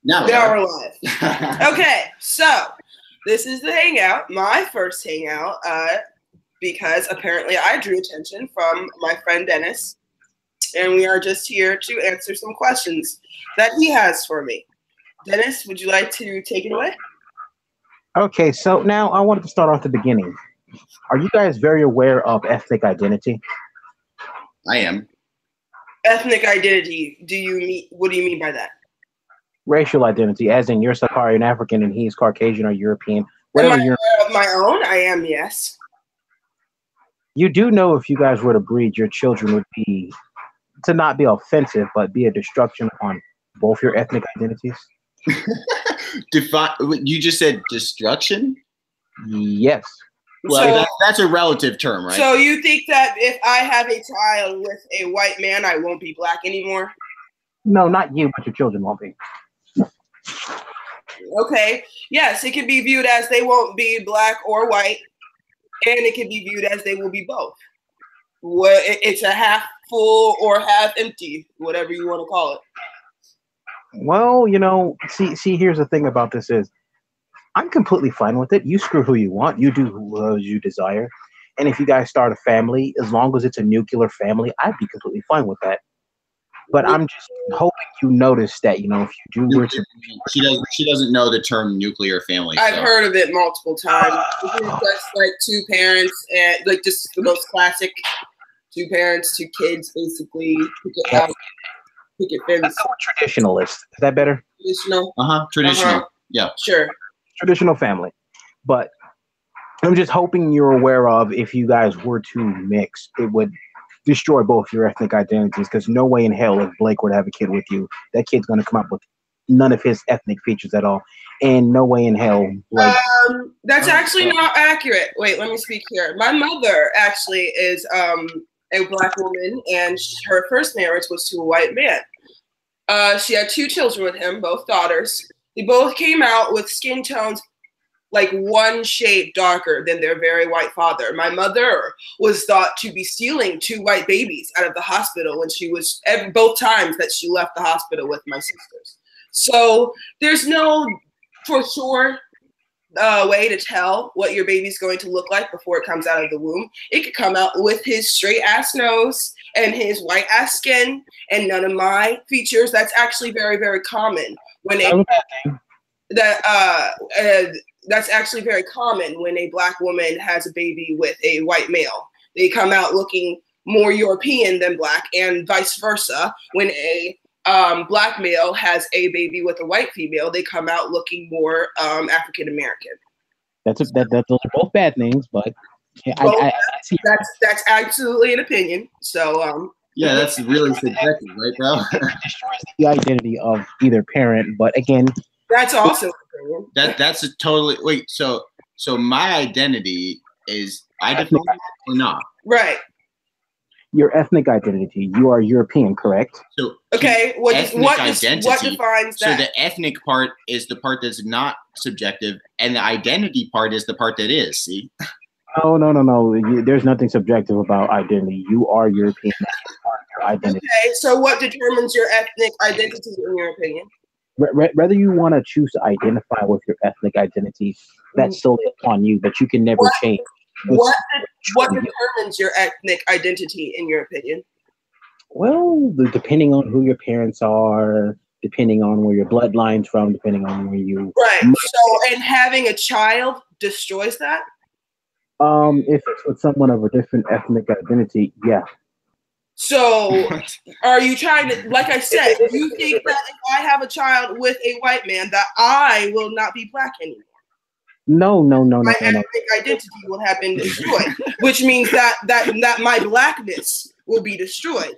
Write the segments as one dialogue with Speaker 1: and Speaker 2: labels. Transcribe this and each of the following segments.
Speaker 1: Now we're live. Okay, so this is the Hangout, my first Hangout, because apparently I drew attention from my friend Dennis, and we are just here to answer some questions that he has for me. Dennis, would you like to take it away?
Speaker 2: Okay, so now I wanted to start off the beginning. Are you guys very aware of ethnic identity?
Speaker 3: I am.
Speaker 1: Ethnic identity, what do you mean by that?
Speaker 2: Racial identity, as in you're Saharian African and he's Caucasian or European.
Speaker 1: Am I aware of my own? I am, yes.
Speaker 2: You do know if you guys were to breed, your children would be, to not be offensive, but be a destruction on both your ethnic identities?
Speaker 3: You just said destruction?
Speaker 2: Yes.
Speaker 3: Well, so, that's a relative term, right?
Speaker 1: So you think that if I have a child with a white man, I won't be black anymore?
Speaker 2: No, not you, but your children won't be.
Speaker 1: Okay. Yes, it can be viewed as they won't be black or white, and it can be viewed as they will be both. Well, it's a half full or half empty, whatever you want to call it.
Speaker 2: Well, you know, see, here's the thing about this is, I'm completely fine with it. You screw who you want. You do who you desire. And if you guys start a family, as long as it's a nuclear family, I'd be completely fine with that. But I'm just hoping you notice that, you know, if you do were to...
Speaker 3: She doesn't know the term nuclear family.
Speaker 1: I've heard of it multiple times. That's like two parents and like just the most classic two parents, two kids, basically. Picket fence.
Speaker 2: Traditionalist. Is that better?
Speaker 1: Traditional.
Speaker 3: Traditional. Yeah.
Speaker 1: Sure.
Speaker 2: Traditional family. But I'm just hoping you're aware of if you guys were to mix, it would destroy both your ethnic identities, because no way in hell if Blake were to have a kid with you, that kid's going to come up with none of his ethnic features at all. And no way in hell. Like,
Speaker 1: that's actually not accurate. Wait, let me speak here. My mother actually is a black woman, and her first marriage was to a white man. She had two children with him, both daughters. They both came out with skin tones like one shade darker than their very white father. My mother was thought to be stealing two white babies out of the hospital when she was, both times that she left the hospital with my sisters. So there's no for sure way to tell what your baby's going to look like before it comes out of the womb. It could come out with his straight ass nose and his white ass skin and none of my features. That's actually very, very common when that's actually very common when a black woman has a baby with a white male. They come out looking more European than black, and vice versa. When a black male has a baby with a white female, they come out looking more African American.
Speaker 2: Those are both bad things, but I see.
Speaker 1: That's absolutely an opinion. So
Speaker 3: yeah, that's really subjective, right, bro?
Speaker 2: It destroys the identity of either parent, but again,
Speaker 1: that's also
Speaker 3: that's a totally wait. So my identity is I define it or not?
Speaker 1: Right.
Speaker 2: Your ethnic identity. You are European, correct?
Speaker 1: So okay, what defines that?
Speaker 3: So the ethnic part is the part that's not subjective, and the identity part is the part that is. See?
Speaker 2: Oh no. There's nothing subjective about identity. You are European. Your identity.
Speaker 1: Okay, so what determines your ethnic identity in your opinion?
Speaker 2: Whether you want to choose to identify with your ethnic identity, that's solely upon you, but you can never change.
Speaker 1: What determines your ethnic identity in your opinion?
Speaker 2: Well, depending on who your parents are, depending on where your bloodline's from, depending on where you...
Speaker 1: Right, so, and having a child destroys that?
Speaker 2: If it's with someone of a different ethnic identity, yeah.
Speaker 1: So, are you trying to, like I said, you think that if I have a child with a white man, that I will not be black anymore?
Speaker 2: No.
Speaker 1: My ethnic identity will have been destroyed, which means that my blackness will be destroyed.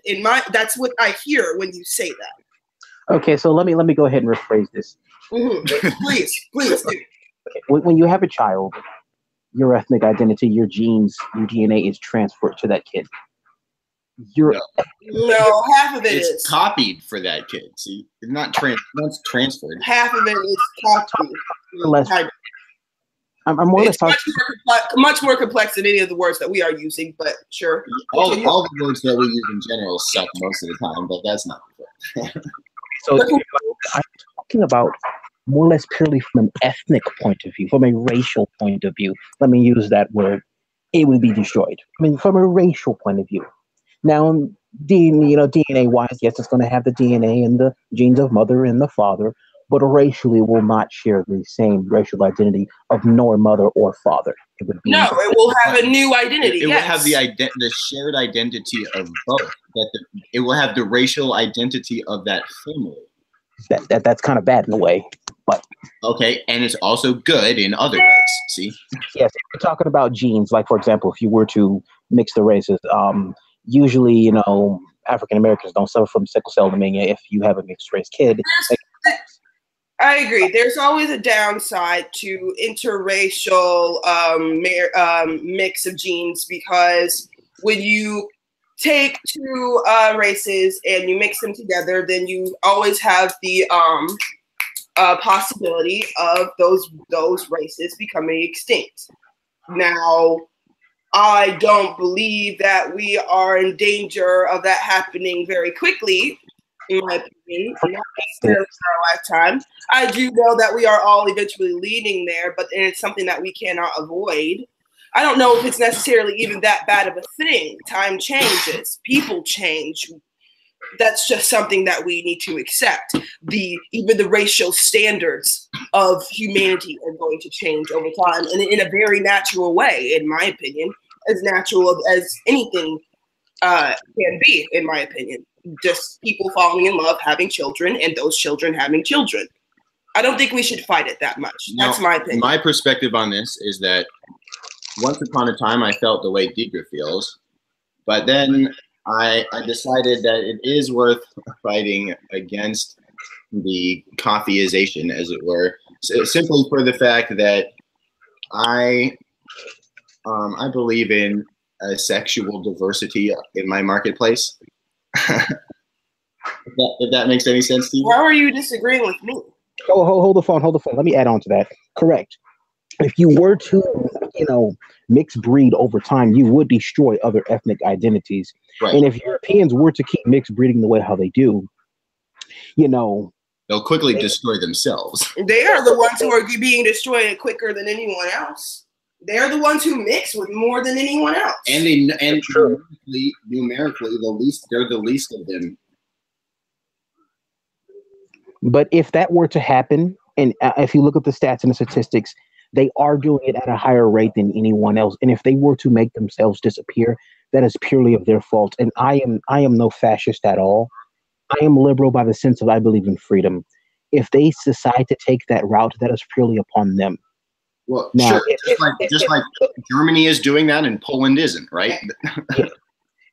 Speaker 1: That's what I hear when you say that.
Speaker 2: Okay, so let me go ahead and rephrase this.
Speaker 1: Mm-hmm. Please do.
Speaker 2: Okay. When you have a child, your ethnic identity, your genes, your DNA is transferred to that kid.
Speaker 1: No, half of it's
Speaker 3: copied for that kid. See, it's not transferred.
Speaker 1: Half of it is copied.
Speaker 2: I'm more or less
Speaker 1: much more complex than any of the words that we are using, but sure.
Speaker 3: All the words that we use in general suck most of the time, but that's not the point.
Speaker 2: So talking about more or less purely from an ethnic point of view, from a racial point of view. Let me use that word. It would be destroyed. I mean, from a racial point of view. Now, DNA wise, yes, it's going to have the DNA and the genes of mother and the father, but racially will not share the same racial identity of nor mother or father. It would be
Speaker 1: no, it will have a new identity.
Speaker 3: It will have the shared identity of both. It will have the racial identity of that family.
Speaker 2: That's kind of bad in a way, but
Speaker 3: okay, and it's also good in other ways. See?
Speaker 2: Yes, if we're talking about genes, like for example, if you were to mix the races, usually, African Americans don't suffer from sickle cell anemia if you have a mixed race kid.
Speaker 1: I agree. There's always a downside to interracial mix of genes, because when you take two races and you mix them together, then you always have the possibility of those races becoming extinct. Now, I don't believe that we are in danger of that happening very quickly, in my opinion, not necessarily in our lifetime. I do know that we are all eventually leading there, but it's something that we cannot avoid. I don't know if it's necessarily even that bad of a thing. Time changes, people change. That's just something that we need to accept. Even the racial standards of humanity are going to change over time, and in a very natural way, in my opinion, as natural as anything can be, in my opinion. Just people falling in love, having children, and those children having children. I don't think we should fight it that much. That's my opinion.
Speaker 3: My perspective on this is that once upon a time I felt the way Deidra feels, but then I decided that it is worth fighting against the coffeeization, as it were, simply for the fact that I believe in a sexual diversity in my marketplace. If that makes any sense to you.
Speaker 1: Why are you disagreeing with me?
Speaker 2: Oh, hold the phone. Let me add on to that. Correct. If you were to, mix breed over time, you would destroy other ethnic identities.
Speaker 3: Right.
Speaker 2: And if Europeans were to keep mixed breeding the way how they do,
Speaker 3: they'll quickly destroy themselves.
Speaker 1: They are the ones who are being destroyed quicker than anyone else. They're the ones who mix with more than anyone else.
Speaker 3: And numerically, they're the least of them.
Speaker 2: But if that were to happen, and if you look at the stats and the statistics, they are doing it at a higher rate than anyone else. And if they were to make themselves disappear, that is purely of their fault. And I am no fascist at all. I am liberal by the sense of I believe in freedom. If they decide to take that route, that is purely upon them.
Speaker 3: Well, now, sure. Just like Germany is doing that and Poland isn't, right?
Speaker 2: Yeah.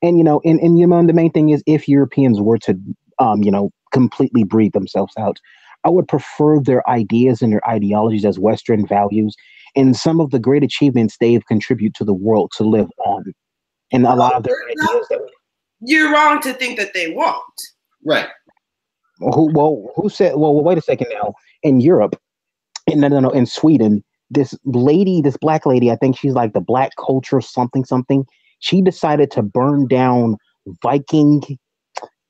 Speaker 2: And the main thing is, if Europeans were to completely breed themselves out, I would prefer their ideas and their ideologies as Western values and some of the great achievements they've contributed to the world to live on. And a lot of their ideas
Speaker 1: you're wrong to think that they won't.
Speaker 3: Right.
Speaker 2: Who said? Well, wait a second now. In Europe, in Sweden, this black lady, I think she's like the Black Culture something. She decided to burn down Viking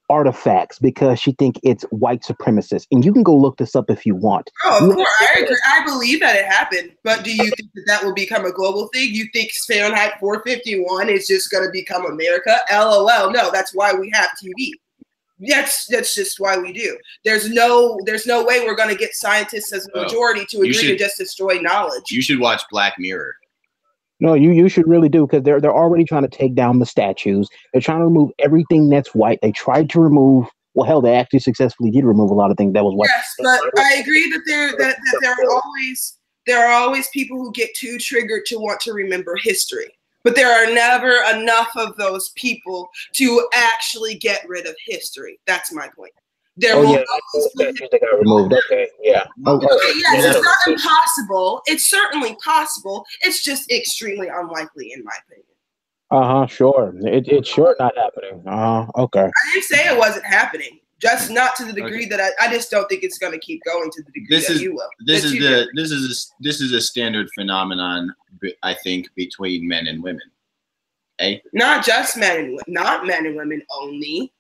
Speaker 2: artifacts because she think it's white supremacist. And you can go look this up if you want.
Speaker 1: Oh, of course. I agree. I believe that it happened. But do you think that will become a global thing? You think Fahrenheit 451 is just going to become America? LOL. No, that's why we have TV. That's just why we do. There's no way we're going to get scientists as a majority to agree to just destroy knowledge.
Speaker 3: You should watch Black Mirror.
Speaker 2: No, you should really do, because they're already trying to take down the statues. They're trying to remove everything that's white. They tried to remove, well, hell, they actually successfully did remove a lot of things that was white.
Speaker 1: Yes, but I agree that there are always people who get too triggered to want to remember history. But there are never enough of those people to actually get rid of history. That's my point. They got removed. Okay, yeah. Okay, yes, it's not impossible. It's certainly possible. It's just extremely unlikely, in my opinion.
Speaker 2: Sure. It's sure not happening. Okay.
Speaker 1: I didn't say it wasn't happening. Just not to the degree that I just don't think it's going to keep going to the degree that you will.
Speaker 3: This is a standard phenomenon, I think, between men and women. Eh?
Speaker 1: Not just men and women, not men and women only.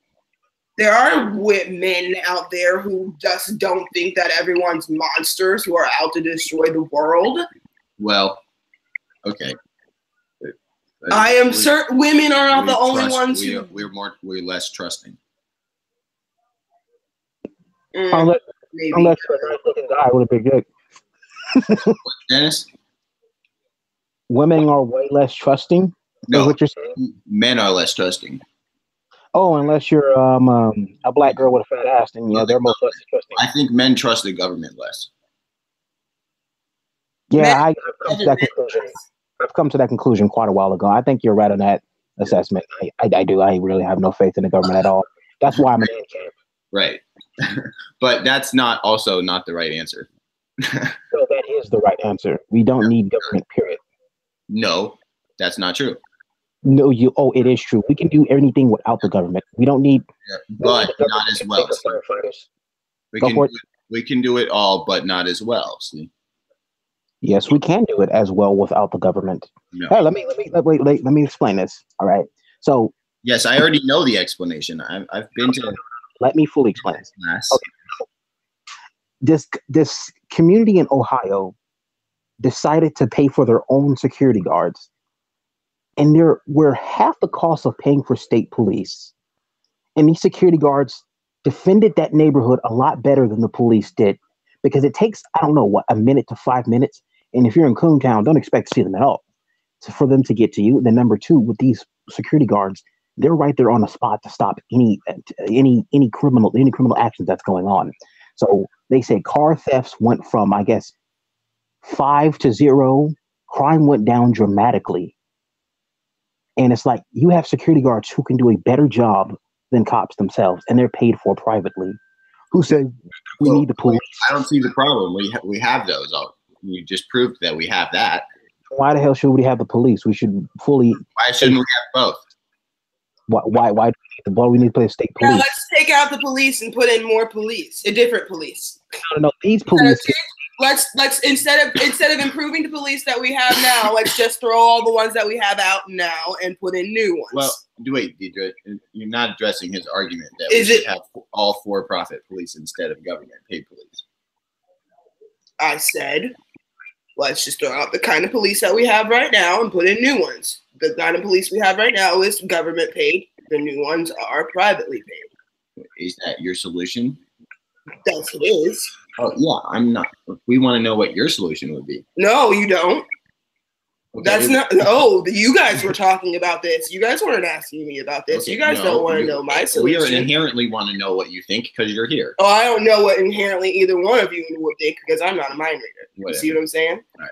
Speaker 1: There are men out there who just don't think that everyone's monsters who are out to destroy the world.
Speaker 3: Well, okay.
Speaker 1: I am certain women are not the only ones who.
Speaker 3: We're less trusting.
Speaker 2: Unless you're a nice-looking guy with a big dick.
Speaker 3: Dennis?
Speaker 2: Women are way less trusting?
Speaker 3: No,
Speaker 2: is what you're saying?
Speaker 3: Men are less trusting.
Speaker 2: Oh, unless you're a black girl with a fat ass, then yeah, they're most less trusting.
Speaker 3: I think men trust the government less.
Speaker 2: Yeah, I've come to that conclusion. I've come to that conclusion quite a while ago. I think you're right on that assessment. I do. I really have no faith in the government at all. That's why I'm a man camp.
Speaker 3: Right. But that's not the right answer.
Speaker 2: So that is the right answer. We don't need government, period.
Speaker 3: No, that's not true.
Speaker 2: No, it is true. We can do anything without the government. We don't need,
Speaker 3: but not as well. We can do it all, but not as well. See?
Speaker 2: Yes, we can do it as well without the government.
Speaker 3: No.
Speaker 2: Hey, let me explain this. All right. So
Speaker 3: yes, I already know the explanation. I've been to.
Speaker 2: Let me fully explain this.
Speaker 3: Class.
Speaker 2: Okay. This community in Ohio decided to pay for their own security guards, and we're half the cost of paying for state police. And these security guards defended that neighborhood a lot better than the police did, because it takes, I don't know, a minute to 5 minutes. And if you're in Coontown, don't expect to see them at all. So for them to get to you. Then number two, with these security guards, they're right there on the spot to stop any criminal actions that's going on. So they say car thefts went from, I guess, 5 to 0. Crime went down dramatically. And it's like, you have security guards who can do a better job than cops themselves, and they're paid for privately. Who said we need the police?
Speaker 3: I don't see the problem. We have those. You just proved that we have that.
Speaker 2: Why the hell should we have the police? We should fully.
Speaker 3: Why shouldn't we have both?
Speaker 2: Why do we need to play state police?
Speaker 1: Yeah, let's take out the police and put in more police, a different police.
Speaker 2: No, these police.
Speaker 1: Let's instead of improving the police that we have now, let's just throw all the ones that we have out now and put in new ones.
Speaker 3: Well, wait, Deidra, you're not addressing his argument that we should have all for-profit police instead of government-paid police.
Speaker 1: I said, let's just throw out the kind of police that we have right now and put in new ones. The kind of police we have right now is government-paid. The new ones are privately paid.
Speaker 3: Is that your solution?
Speaker 1: That's what it is.
Speaker 3: Oh, yeah, I'm not. We want to know what your solution would be.
Speaker 1: No, you don't. Okay. That's not. No, you guys were talking about this. You guys weren't asking me about this. Okay, you guys don't want to know my solution.
Speaker 3: We inherently want to know what you think because you're here.
Speaker 1: Oh, I don't know what inherently either one of you would think because I'm not a mind reader. Whatever. You see what I'm saying?
Speaker 3: All right.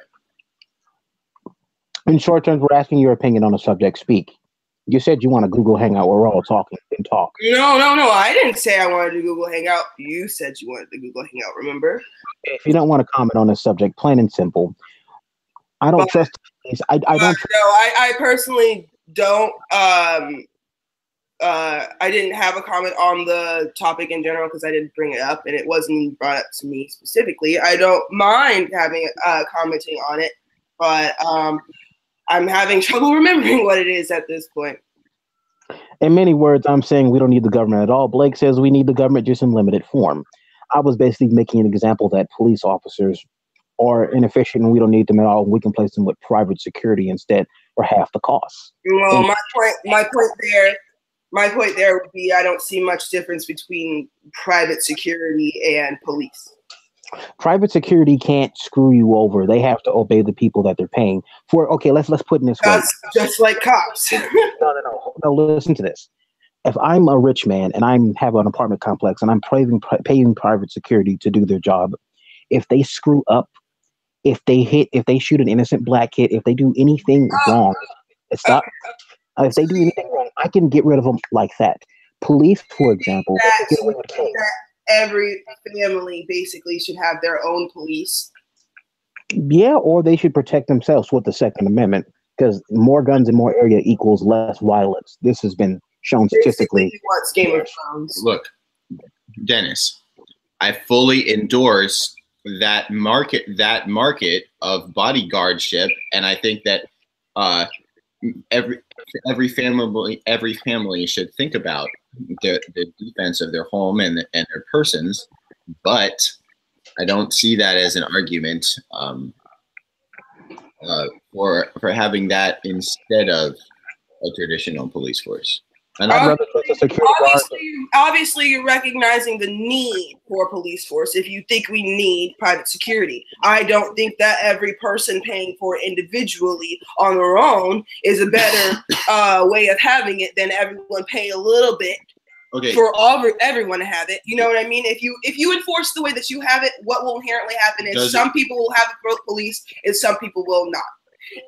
Speaker 2: In short terms, we're asking your opinion on a subject. Speak. You said you want to Google Hangout. We're all talking and talk.
Speaker 1: No. I didn't say I wanted to Google Hangout. You said you wanted to Google Hangout, remember?
Speaker 2: If you don't want to comment on this subject, plain and simple, I don't trust. I don't.
Speaker 1: No, I personally don't. I didn't have a comment on the topic in general because I didn't bring it up, and it wasn't brought up to me specifically. I don't mind having commenting on it, but I'm having trouble remembering what it is at this point.
Speaker 2: In many words, I'm saying we don't need the government at all. Blake says we need the government just in limited form. I was basically making an example that police officers are inefficient and we don't need them at all. We can place them with private security instead for half the cost.
Speaker 1: Well, my point there would be I don't see much difference between private security and police. Private
Speaker 2: security can't screw you over. They have to obey the people that they're paying for. Okay, let's put it this way.
Speaker 1: That's just like cops.
Speaker 2: No, listen to this. If I'm a rich man and I have an apartment complex and I'm paying private security to do their job, if they screw up, if they shoot an innocent black kid, if they do anything wrong, if they do anything wrong, I can get rid of them like that. Police, for example,
Speaker 1: every family basically should have their own police.
Speaker 2: Yeah, or they should protect themselves with the Second Amendment, because more guns in more area equals less violence. This has been shown statistically.
Speaker 1: Game of Thrones.
Speaker 3: Look, Dennis, I fully endorse that market of bodyguardship, and I think that every family should think about the defense of their home and their persons, but I don't see that as an argument for having that instead of a traditional police force. And I'd rather put the security
Speaker 1: obviously, you're recognizing the need for a police force if you think we need private security. I don't think that every person paying for it individually on their own is a better way of having it than everyone pay a little bit for everyone to have it. You know what I mean? If you enforce the way that you have it, what will inherently happen is some people will have a police and some people will not.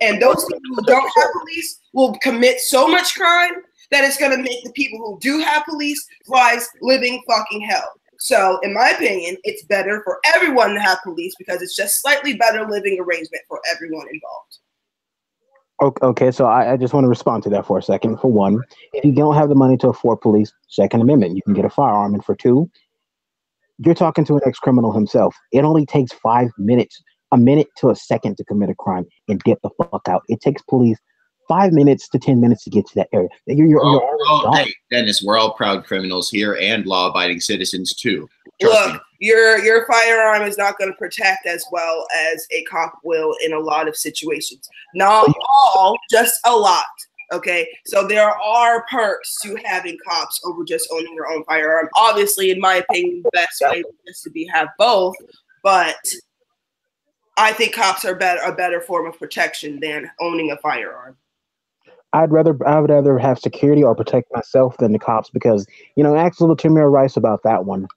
Speaker 1: And those people who don't have police will commit so much crime that it's going to make the people who do have police lives living fucking hell. So, in my opinion, it's better for everyone to have police because it's just slightly better living arrangement for everyone involved.
Speaker 2: Okay, so I just want to respond to that for a second. For one, if you don't have the money to afford police, Second Amendment, you can get a firearm. And for two, you're talking to an ex-criminal himself. It only takes 5 minutes, a minute to a second to commit a crime and get the fuck out. It takes police 5 minutes to 10 minutes to get to that area.
Speaker 3: Hey, Dennis, we're all proud criminals here and law-abiding citizens too.
Speaker 1: Look, your firearm is not going to protect as well as a cop will in a lot of situations. Not all, just a lot. Okay, so there are perks to having cops over just owning your own firearm. Obviously, in my opinion, the best way is to have both, but I think cops are a better form of protection than owning a firearm.
Speaker 2: I would rather have security or protect myself than the cops because, ask little Tamir Rice about that one.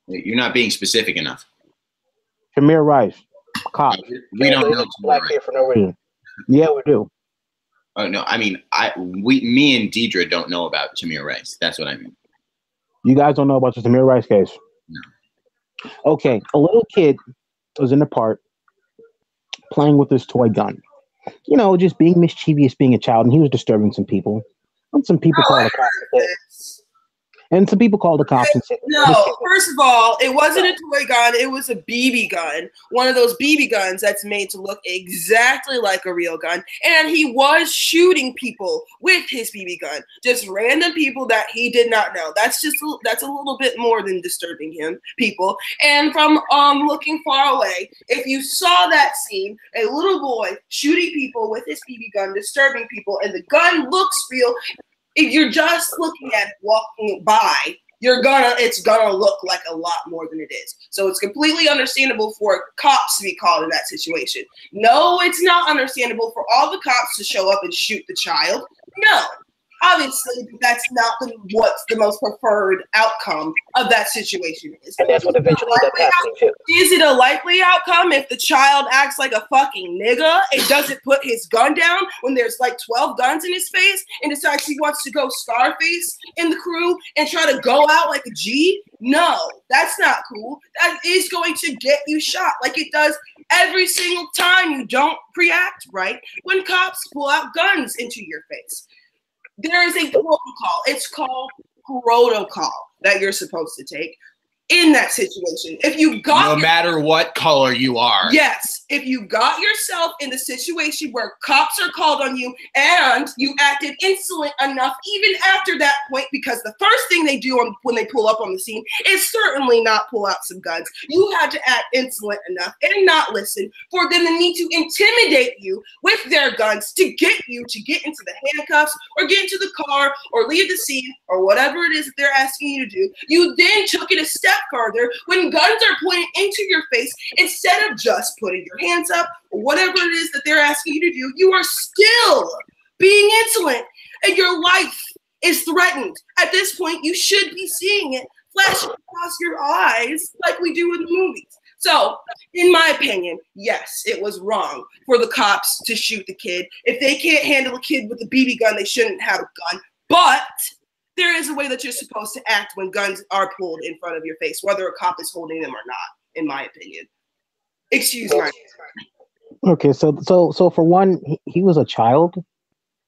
Speaker 3: You're not being specific enough.
Speaker 2: Tamir Rice, cop.
Speaker 3: We don't know
Speaker 2: black kid for no reason. Yeah, we do.
Speaker 3: Oh no, I mean, me and Deidra don't know about Tamir Rice. That's what I mean.
Speaker 2: You guys don't know about the Tamir Rice case?
Speaker 3: No.
Speaker 2: Okay, a little kid was in the park playing with his toy gun. Just being mischievous, being a child, and he was disturbing some people. And some people called the cops. And some people called the cops and said,
Speaker 1: "No, first of all, it wasn't a toy gun; it was a BB gun. One of those BB guns that's made to look exactly like a real gun. And he was shooting people with his BB gun, just random people that he did not know. That's a little bit more than disturbing people. And from looking far away, if you saw that scene, a little boy shooting people with his BB gun, disturbing people, and the gun looks real." If you're just looking at it walking by, it's gonna look like a lot more than it is. So it's completely understandable for cops to be called in that situation. No, it's not understandable for all the cops to show up and shoot the child. No. Obviously, that's not what's the most preferred outcome of that situation is.
Speaker 2: And that's what eventually ends up happening too.
Speaker 1: Is it a likely outcome if the child acts like a fucking nigga and doesn't put his gun down when there's like 12 guns in his face and decides he wants to go Scarface in the crew and try to go out like a G? No, that's not cool. That is going to get you shot like it does every single time you don't react right when cops pull out guns into your face. There is a protocol. It's called protocol that you're supposed to take in that situation. If you got
Speaker 3: no matter what color you are.
Speaker 1: Yes. If you got yourself in the situation where cops are called on you and you acted insolent enough even after that point, because the first thing they do when they pull up on the scene is certainly not pull out some guns. You had to act insolent enough and not listen for them to need to intimidate you with their guns to get you to get into the handcuffs or get into the car or leave the scene or whatever it is that they're asking you to do. You then took it a step further when guns are pointed into your face. Instead of just putting your hands up or whatever it is that they're asking you to do, you are still being insolent and your life is threatened. At this point, you should be seeing it flashing across your eyes like we do in the movies. So, in my opinion, yes, it was wrong for the cops to shoot the kid. If they can't handle a kid with a BB gun, they shouldn't have a gun. But there is a way that you're supposed to act when guns are pulled in front of your face, whether a cop is holding them or not, in my opinion. Excuse me.
Speaker 2: Okay, so for one, he was a child.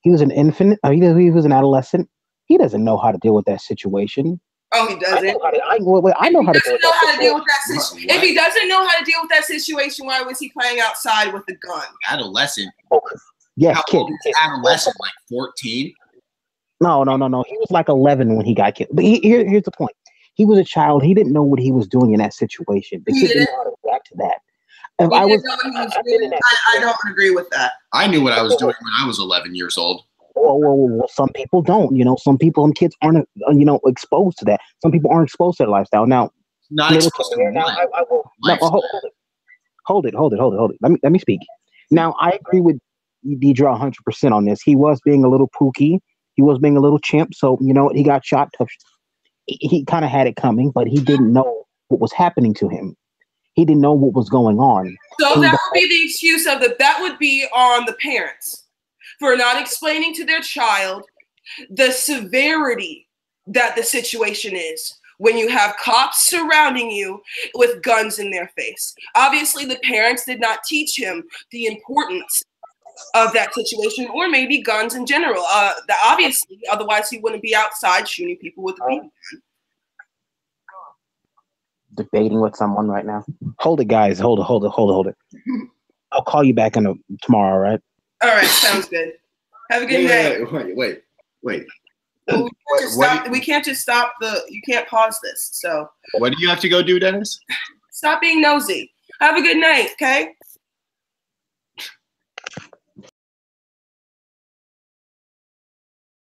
Speaker 2: He was an infant. He was an adolescent. He doesn't know how to deal with that situation.
Speaker 1: Oh, he doesn't.
Speaker 2: I know how to deal with that
Speaker 1: situation. If he doesn't know how to deal with that situation, why was he playing outside with a gun?
Speaker 3: Adolescent.
Speaker 2: Yes,
Speaker 3: how
Speaker 2: kid.
Speaker 3: old is adolescent, like 14?
Speaker 2: No. He was like 11 when he got killed. But here's the point. He was a child. He didn't know what he was doing in that situation. The kid didn't know how to react to that. If
Speaker 1: He
Speaker 2: I
Speaker 1: didn't
Speaker 2: was,
Speaker 1: know what he was
Speaker 2: I've been in
Speaker 1: doing.
Speaker 2: that
Speaker 1: I don't agree with that.
Speaker 3: I knew what I was doing when I was 11 years old.
Speaker 2: Well, some people don't. Some people, kids aren't, exposed to that. Some people aren't exposed to that lifestyle. Now,
Speaker 3: Not exposed to
Speaker 2: now,
Speaker 3: what?
Speaker 2: I will. No, hold it. Let me speak. Now, I agree with Deidra 100% on this. He was being a little pooky. He was being a little chimp. So, he got shot. He kind of had it coming, but he didn't know what was happening to him. He didn't know what was going on.
Speaker 1: So that would be the excuse of that would be on the parents for not explaining to their child the severity that the situation is when you have cops surrounding you with guns in their face. Obviously, the parents did not teach him the importance of that situation, or maybe guns in general. Obviously, otherwise he wouldn't be outside shooting people with a BB gun.
Speaker 2: Debating with someone right now. Hold it, guys. Hold it. I'll call you back tomorrow, all right?
Speaker 1: All right, sounds good. Have a good night.
Speaker 3: Wait.
Speaker 1: Well, we can't just stop you can't pause this. So
Speaker 3: what do you have to go do, Dennis?
Speaker 1: Stop being nosy. Have a good night, okay?